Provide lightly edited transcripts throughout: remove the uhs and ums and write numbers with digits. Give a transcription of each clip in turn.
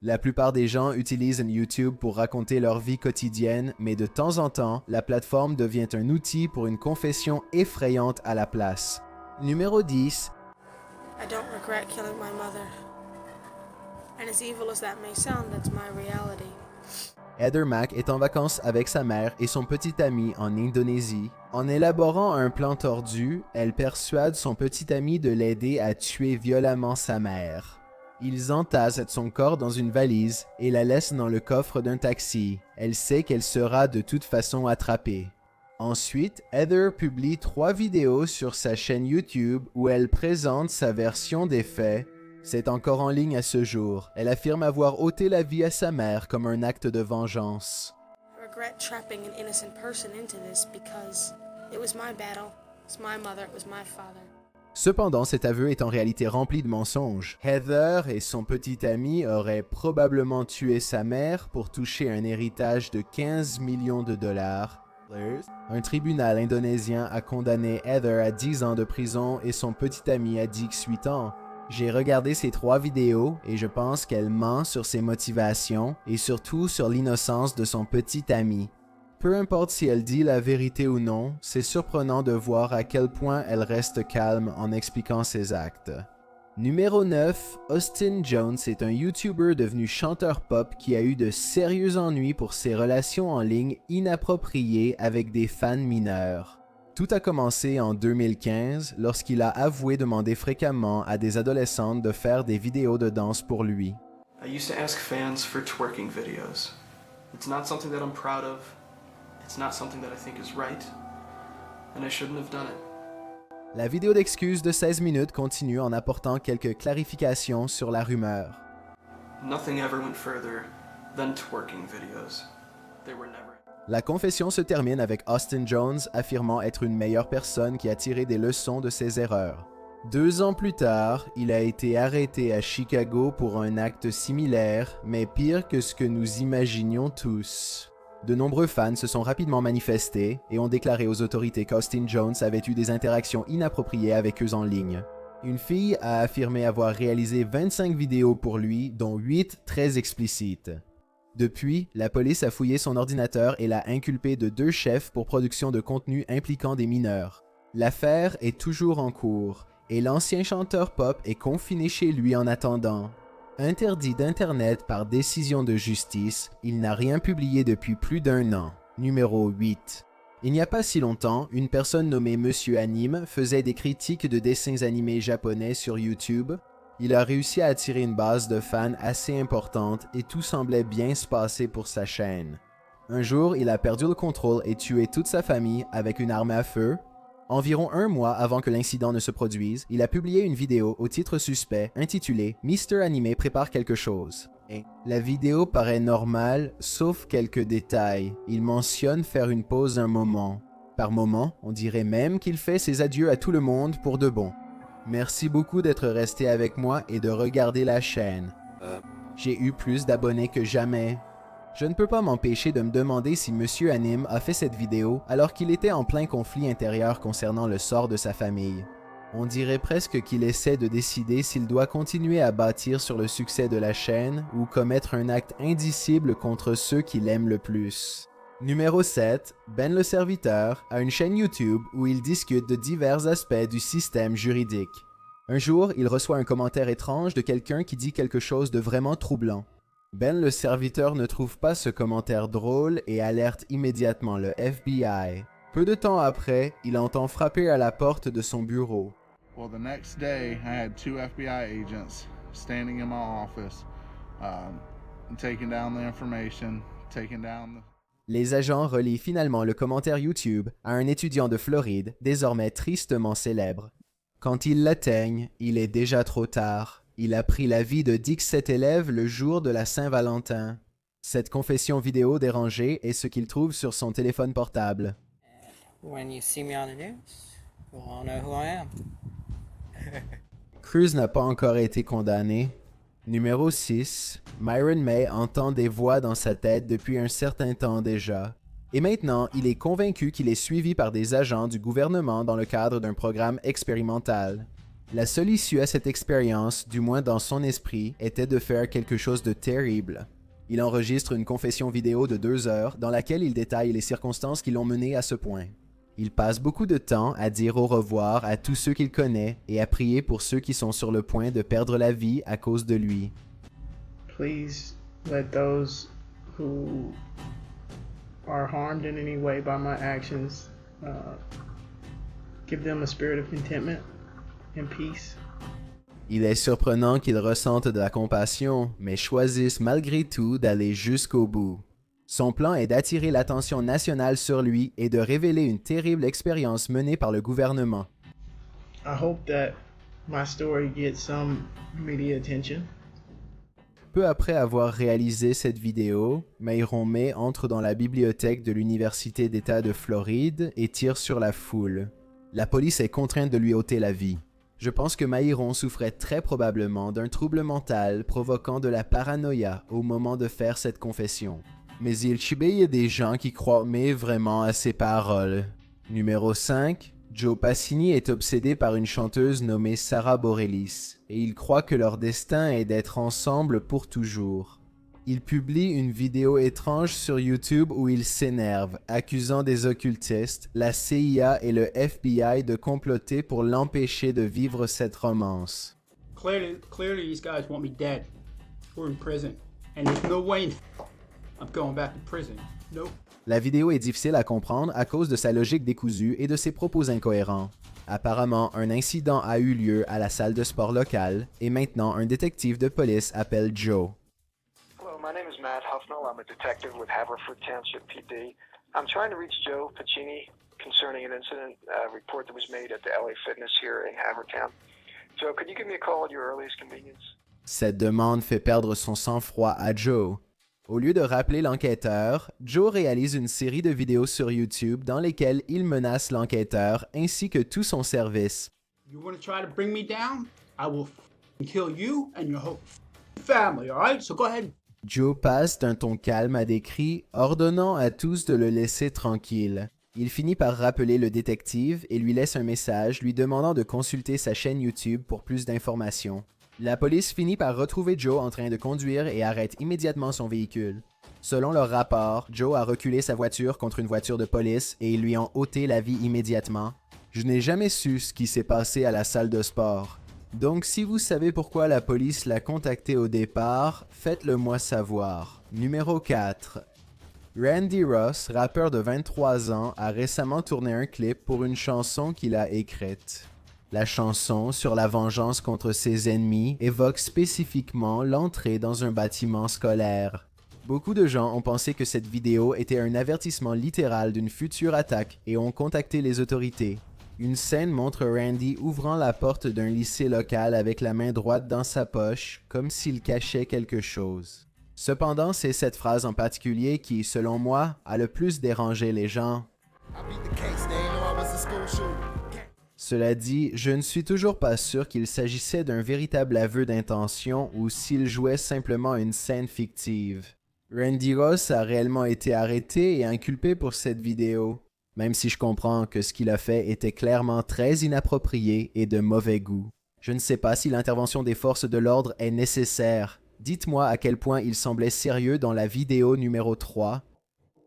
La plupart des gens utilisent YouTube pour raconter leur vie quotidienne, mais de temps en temps, la plateforme devient un outil pour une confession effrayante à la place. Numéro 10. I don't regret killing my mother. And as evil as that may sound, that's my reality. Heather Mack est en vacances avec sa mère et son petit ami en Indonésie. En élaborant un plan tordu, elle persuade son petit ami de l'aider à tuer violemment sa mère. Ils entassent son corps dans une valise et la laissent dans le coffre d'un taxi. Elle sait qu'elle sera de toute façon attrapée. Ensuite, Heather publie 3 vidéos sur sa chaîne YouTube où elle présente sa version des faits. C'est encore en ligne à ce jour. Elle affirme avoir ôté la vie à sa mère comme un acte de vengeance. I regret trapping an innocent person into this because it was my battle. It's my mother, it was my father. Cependant, cet aveu est en réalité rempli de mensonges. Heather et son petit ami auraient probablement tué sa mère pour toucher un héritage de 15 millions de dollars. Un tribunal indonésien a condamné Heather à 10 ans de prison et son petit ami à 18 ans. J'ai regardé ces 3 vidéos et je pense qu'elle ment sur ses motivations et surtout sur l'innocence de son petit ami. Peu importe si elle dit la vérité ou non, c'est surprenant de voir à quel point elle reste calme en expliquant ses actes. Numéro 9, Austin Jones est un YouTuber devenu chanteur pop qui a eu de sérieux ennuis pour ses relations en ligne inappropriées avec des fans mineurs. Tout a commencé en 2015 lorsqu'il a avoué demander fréquemment à des adolescentes de faire des vidéos de danse pour lui. I used to ask fans for twerking videos. It's not something that I'm proud of. It's not something that I think is right. And I shouldn't have done it. La vidéo d'excuses de 16 minutes continue en apportant quelques clarifications sur la rumeur. Nothing ever went further than twerking videos. They were never. La confession se termine avec Austin Jones affirmant être une meilleure personne qui a tiré des leçons de ses erreurs. 2 ans plus tard, il a été arrêté à Chicago pour un acte similaire, mais pire que ce que nous imaginions tous. De nombreux fans se sont rapidement manifestés et ont déclaré aux autorités qu'Austin Jones avait eu des interactions inappropriées avec eux en ligne. Une fille a affirmé avoir réalisé 25 vidéos pour lui, dont 8 très explicites. Depuis, la police a fouillé son ordinateur et l'a inculpé de 2 chefs pour production de contenu impliquant des mineurs. L'affaire est toujours en cours et l'ancien chanteur pop est confiné chez lui en attendant. Interdit d'Internet par décision de justice, il n'a rien publié depuis plus d'1 an. Numéro 8. Il n'y a pas si longtemps, une personne nommée Monsieur Anime faisait des critiques de dessins animés japonais sur YouTube. Il a réussi à attirer une base de fans assez importante et tout semblait bien se passer pour sa chaîne. Un jour, il a perdu le contrôle et tué toute sa famille avec une arme à feu. Environ 1 mois avant que l'incident ne se produise, il a publié une vidéo au titre suspect intitulée « Mr. Anime prépare quelque chose ». La vidéo paraît normale, sauf quelques détails. Il mentionne faire une pause un moment. Par moment, on dirait même qu'il fait ses adieux à tout le monde pour de bon. Merci beaucoup d'être resté avec moi et de regarder la chaîne. J'ai eu plus d'abonnés que jamais. Je ne peux pas m'empêcher de me demander si Monsieur Anime a fait cette vidéo alors qu'il était en plein conflit intérieur concernant le sort de sa famille. On dirait presque qu'il essaie de décider s'il doit continuer à bâtir sur le succès de la chaîne ou commettre un acte indicible contre ceux qui l'aiment le plus. Numéro 7, Ben le Serviteur a une chaîne YouTube où il discute de divers aspects du système juridique. Un jour, il reçoit un commentaire étrange de quelqu'un qui dit quelque chose de vraiment troublant. Ben le Serviteur ne trouve pas ce commentaire drôle et alerte immédiatement le FBI. Peu de temps après, il entend frapper à la porte de son bureau. Well, the next day, I had 2 FBI agents standing in my office, taking down the information, taking down the... Les agents relient finalement le commentaire YouTube à un étudiant de Floride, désormais tristement célèbre. Quand ils l'atteignent, il est déjà trop tard. Il a pris la vie de 17 élèves le jour de la Saint-Valentin. Cette confession vidéo dérangée est ce qu'il trouve sur son téléphone portable. When you see me on the news, you'll all know who I am. Cruz n'a pas encore été condamné. Numéro 6. Myron May entend des voix dans sa tête depuis un certain temps déjà. Et maintenant, il est convaincu qu'il est suivi par des agents du gouvernement dans le cadre d'un programme expérimental. La seule issue à cette expérience, du moins dans son esprit, était de faire quelque chose de terrible. Il enregistre une confession vidéo de 2 heures dans laquelle il détaille les circonstances qui l'ont mené à ce point. Il passe beaucoup de temps à dire au revoir à tous ceux qu'il connaît et à prier pour ceux qui sont sur le point de perdre la vie à cause de lui. Please let those who are harmed in any way by my actions give them a spirit of contentment and peace. Il est surprenant qu'ils ressentent de la compassion, mais choisissent malgré tout d'aller jusqu'au bout. Son plan est d'attirer l'attention nationale sur lui et de révéler une terrible expérience menée par le gouvernement. I hope that my story gets some media attention. Peu après avoir réalisé cette vidéo, Myron May entre dans la bibliothèque de l'Université d'État de Floride et tire sur la foule. La police est contrainte de lui ôter la vie. Je pense que Myron souffrait très probablement d'un trouble mental provoquant de la paranoïa au moment de faire cette confession. Mais il chibeye des gens qui croient mais vraiment à ses paroles. Numéro 5. Joe Passini est obsédé par une chanteuse nommée Sarah Bareilles, et il croit que leur destin est d'être ensemble pour toujours. Il publie une vidéo étrange sur YouTube où il s'énerve, accusant des occultistes, la CIA et le FBI de comploter pour l'empêcher de vivre cette romance. Clearly these guys want me dead. We're in prison. And there's no way I'm going back to prison. Nope. La vidéo est difficile à comprendre à cause de sa logique décousue et de ses propos incohérents. Apparemment, un incident a eu lieu à la salle de sport locale et maintenant un détective de police appelle Joe. Hello, my name is Matt Huffnell. I'm a detective with Haverford Township PD. I'm trying to reach Joe Pacini concerning an incident report that was made at the LA Fitness here in Havertown. Joe, could you give me a call at your earliest convenience? Cette demande fait perdre son sang-froid à Joe. Au lieu de rappeler l'enquêteur, Joe réalise une série de vidéos sur YouTube dans lesquelles il menace l'enquêteur ainsi que tout son service. You want to try to bring me down? I will kill you and your whole family, all right? So go ahead. Joe passe d'un ton calme à des cris, ordonnant à tous de le laisser tranquille. Il finit par rappeler le détective et lui laisse un message lui demandant de consulter sa chaîne YouTube pour plus d'informations. La police finit par retrouver Joe en train de conduire et arrête immédiatement son véhicule. Selon leur rapport, Joe a reculé sa voiture contre une voiture de police et ils lui ont ôté la vie immédiatement. Je n'ai jamais su ce qui s'est passé à la salle de sport. Donc si vous savez pourquoi la police l'a contacté au départ, faites-le moi savoir. Numéro 4. Randy Ross, rappeur de 23 ans, a récemment tourné un clip pour une chanson qu'il a écrite. La chanson, sur la vengeance contre ses ennemis, évoque spécifiquement l'entrée dans un bâtiment scolaire. Beaucoup de gens ont pensé que cette vidéo était un avertissement littéral d'une future attaque et ont contacté les autorités. Une scène montre Randy ouvrant la porte d'un lycée local avec la main droite dans sa poche, comme s'il cachait quelque chose. Cependant, c'est cette phrase en particulier qui, selon moi, a le plus dérangé les gens. Cela dit, je ne suis toujours pas sûr qu'il s'agissait d'un véritable aveu d'intention ou s'il jouait simplement une scène fictive. Randy Ross a réellement été arrêté et inculpé pour cette vidéo, même si je comprends que ce qu'il a fait était clairement très inapproprié et de mauvais goût. Je ne sais pas si l'intervention des forces de l'ordre est nécessaire. Dites-moi à quel point il semblait sérieux dans la vidéo numéro 3.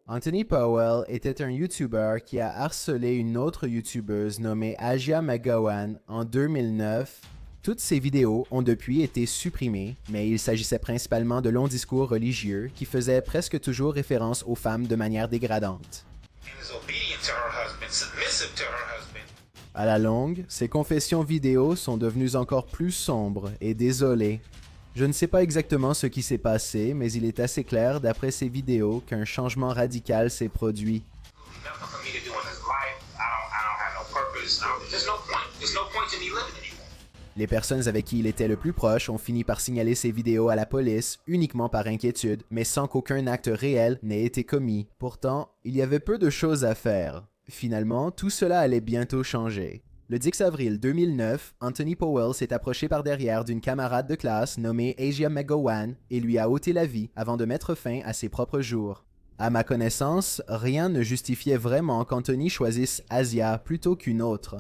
Anthony Powell était un YouTuber qui a harcelé une autre YouTubeuse nommée Asia McGowan en 2009. Toutes ces vidéos ont depuis été supprimées, mais il s'agissait principalement de longs discours religieux qui faisaient presque toujours référence aux femmes de manière dégradante. À la longue, ces confessions vidéo sont devenues encore plus sombres et désolées. Je ne sais pas exactement ce qui s'est passé, mais il est assez clair d'après ces vidéos qu'un changement radical s'est produit. Les personnes avec qui il était le plus proche ont fini par signaler ces vidéos à la police uniquement par inquiétude, mais sans qu'aucun acte réel n'ait été commis. Pourtant, il y avait peu de choses à faire. Finalement, tout cela allait bientôt changer. Le 10 avril 2009, Anthony Powell s'est approché par derrière d'une camarade de classe nommée Asia McGowan et lui a ôté la vie avant de mettre fin à ses propres jours. À ma connaissance, rien ne justifiait vraiment qu'Anthony choisisse Asia plutôt qu'une autre.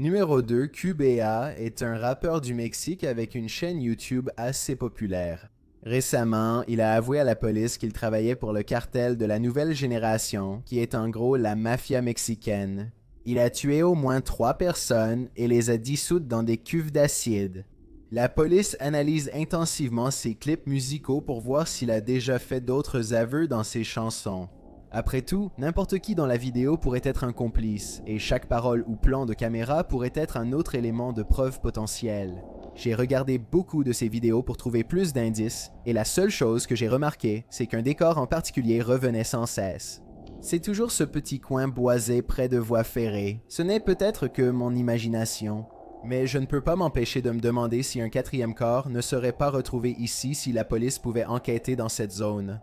Numéro 2, QBA est un rappeur du Mexique avec une chaîne YouTube assez populaire. Récemment, il a avoué à la police qu'il travaillait pour le cartel de la nouvelle génération, qui est en gros la mafia mexicaine. Il a tué au moins 3 personnes et les a dissoutes dans des cuves d'acide. La police analyse intensivement ses clips musicaux pour voir s'il a déjà fait d'autres aveux dans ses chansons. Après tout, n'importe qui dans la vidéo pourrait être un complice, et chaque parole ou plan de caméra pourrait être un autre élément de preuve potentielle. J'ai regardé beaucoup de ces vidéos pour trouver plus d'indices, et la seule chose que j'ai remarqué, c'est qu'un décor en particulier revenait sans cesse. C'est toujours ce petit coin boisé près de voies ferrées. Ce n'est peut-être que mon imagination. Mais je ne peux pas m'empêcher de me demander si un 4e corps ne serait pas retrouvé ici si la police pouvait enquêter dans cette zone.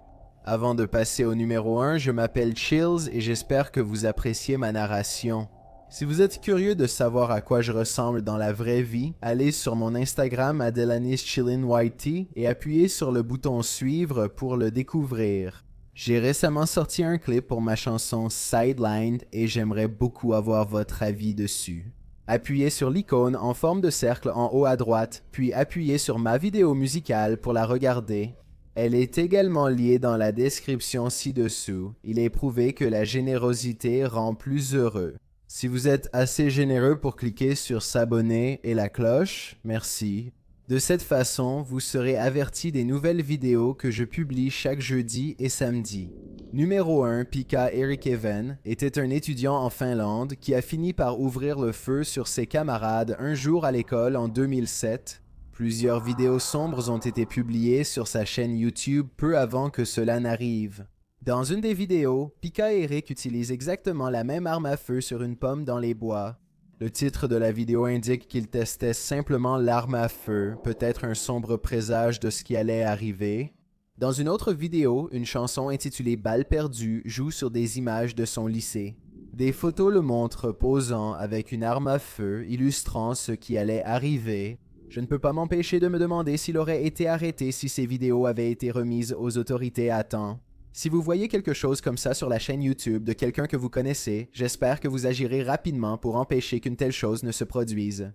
Avant de passer au numéro 1, je m'appelle Chills et j'espère que vous appréciez ma narration. Si vous êtes curieux de savoir à quoi je ressemble dans la vraie vie, allez sur mon Instagram @DelanisChillinYT et appuyez sur le bouton suivre pour le découvrir. J'ai récemment sorti un clip pour ma chanson Sidelined et j'aimerais beaucoup avoir votre avis dessus. Appuyez sur l'icône en forme de cercle en haut à droite, puis appuyez sur ma vidéo musicale pour la regarder. Elle est également liée dans la description ci-dessous. Il est prouvé que la générosité rend plus heureux. Si vous êtes assez généreux pour cliquer sur s'abonner et la cloche, merci. De cette façon, vous serez averti des nouvelles vidéos que je publie chaque jeudi et samedi. Numéro 1, Pika Erikeven, était un étudiant en Finlande qui a fini par ouvrir le feu sur ses camarades un jour à l'école en 2007. Plusieurs vidéos sombres ont été publiées sur sa chaîne YouTube peu avant que cela n'arrive. Dans une des vidéos, Pika Eric utilise exactement la même arme à feu sur une pomme dans les bois. Le titre de la vidéo indique qu'il testait simplement l'arme à feu, peut-être un sombre présage de ce qui allait arriver. Dans une autre vidéo, une chanson intitulée Balle perdue joue sur des images de son lycée. Des photos le montrent posant avec une arme à feu, illustrant ce qui allait arriver. Je ne peux pas m'empêcher de me demander s'il aurait été arrêté si ces vidéos avaient été remises aux autorités à temps. Si vous voyez quelque chose comme ça sur la chaîne YouTube de quelqu'un que vous connaissez, j'espère que vous agirez rapidement pour empêcher qu'une telle chose ne se produise.